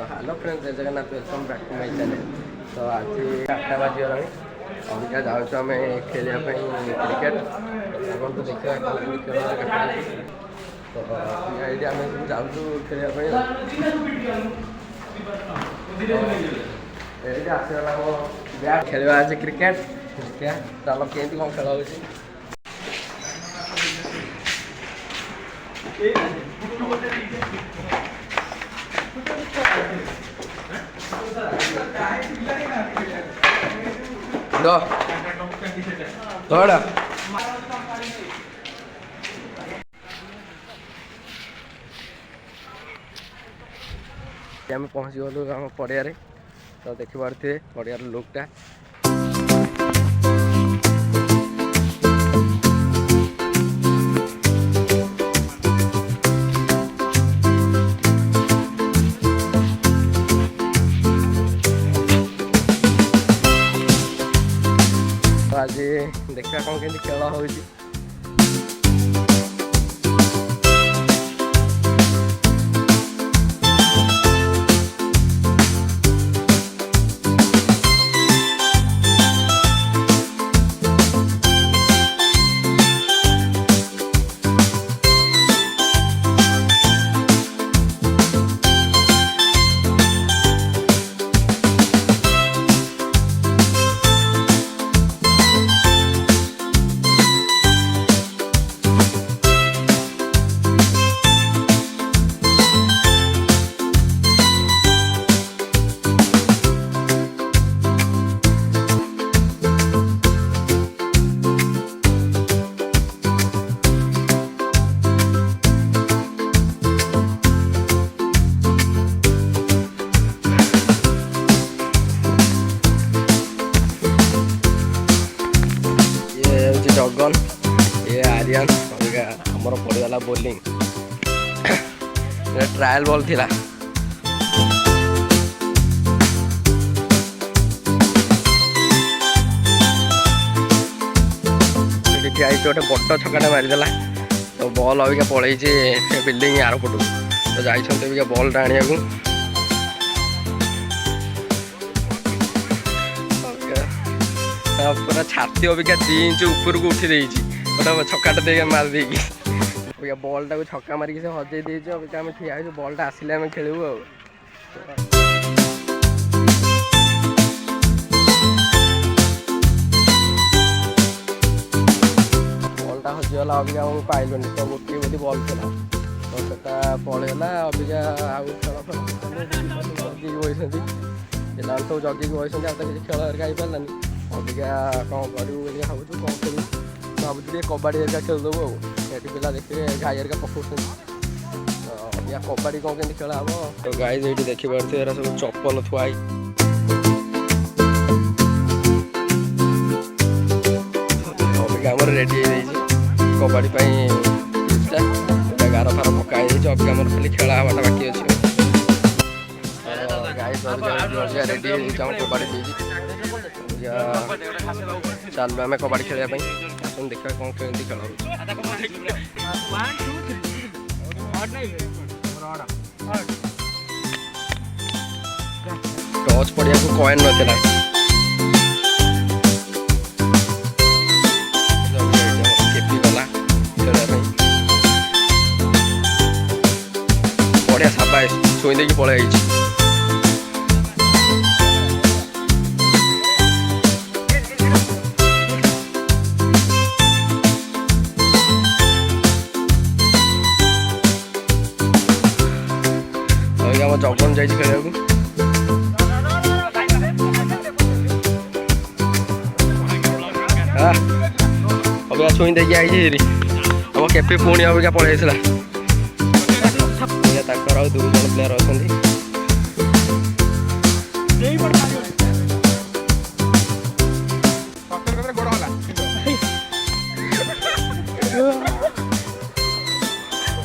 तो hello friends, जय Jagannath, welcome back to my channel. तो आज 8टा बाजिगलाଣି अबिका जाऊँ आम खेलिया क्रिकेट अपन तो देखा खेल तो ये आम जाऊँ खेलिया ये आसगला मो बैट खेल आज क्रिकेट देखिए चलो केमती कौन खेल हो थोड़ा आम पहुँची गलु आम पड़िया तो देखी पारे पड़ियार लुकटा आज देखा कौन केमती खेल हो जगन ये आर्यन अबिका आमर पड़गला बोलिंग ट्रायल बॉल थिला गोटे बड़ छक्का मारिदेला तो बॉल अबिका पलैे बिल्डिंग यार पटू तो जाइए बॉल टा आने पूरा छाती अबिका 2 इंच ऊपर को उठी देगी गोटे छक्का दे मार देगी अबिका बॉल टाक छक्का मारिक से हजे देचु अबिका आम ठिया हो बॉल टा आसिले आम खेलू बॉल टा हजिगला अबिका आम पाइलुनि तो गोटे बोली बॉल थी तो सेटा पलैला अबिका आउ खेल जगिक बसती पिला सब जगिक बसती आ किसी खेल हरिका हो पारानी अबिका कौन करूँ भावुँ कौन करूँ भावुँ कबाड़ी हरिका खेलदेबू ये पिला देखिए गाई हरिका पकाउं तो अबिका कबाड़ी कौन केमती खेल हम तो गाई ये देखिए सब चप्पल थुआई अबिका आम रेडी कबाड़ी गार फार पकाई अबिका आम खाली खेल हवाटा बाकी अच्छे गाई रेडी कबाड़ी चलो आम कबाड़ी खेल आसन देखा कौन केमती खेल टच पड़िया को कॉइन नाला गला खेल बढ़िया साबा छुई देकी पलि जगन जा खेल अबिका छुई देखिए आई हम केपी पुणी अबिका पलि ताकर 2 जन प्लेयर अच्छा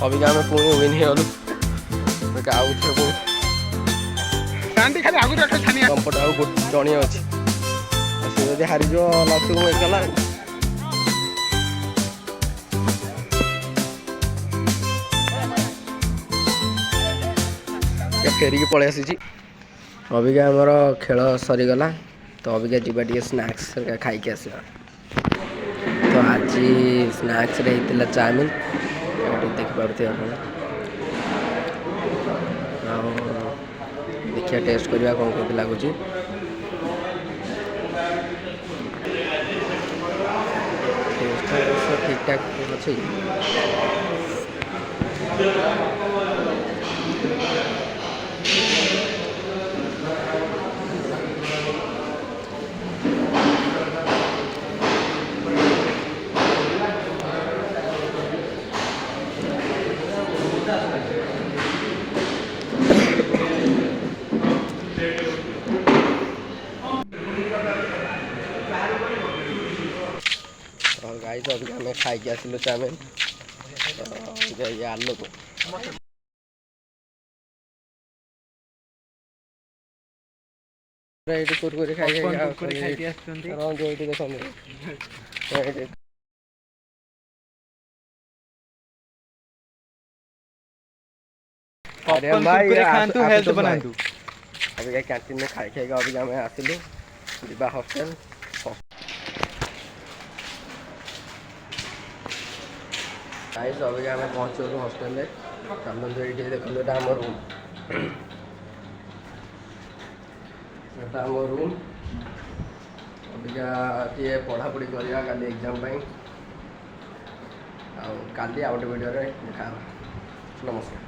अबिका आम पुणी विन हो गलु कंपट आउ जड़े अच्छी सी हारीज लास्ट को एकला फेरिकी पलि आसी अबिका आमर खेल सरीगला तो अबिका जी स्नाक्स खाई आसवा तो आज स्नाक्स रे होता चाउमिन देखिपे आप देखिए टेस्ट करवा कौन कौन लगुच ठीक ठाक अच्छी गाइस अभी हमें खाई आसिलु चाउमिन ये आलू को कुरकुरे खाई अरे भाई हेल्थ बनातु अभी कैंटीन में खाई खाई अभी हमें आसिलु जीवा हॉस्टल गाइस अभी आम पहुँचलु हॉस्टेल में ये देखो ये आम रूम एटा आम रूम अबिका टे पढ़ापढ़ी करवा का एग्जाम काली आउट वीडियो देखा नमस्कार।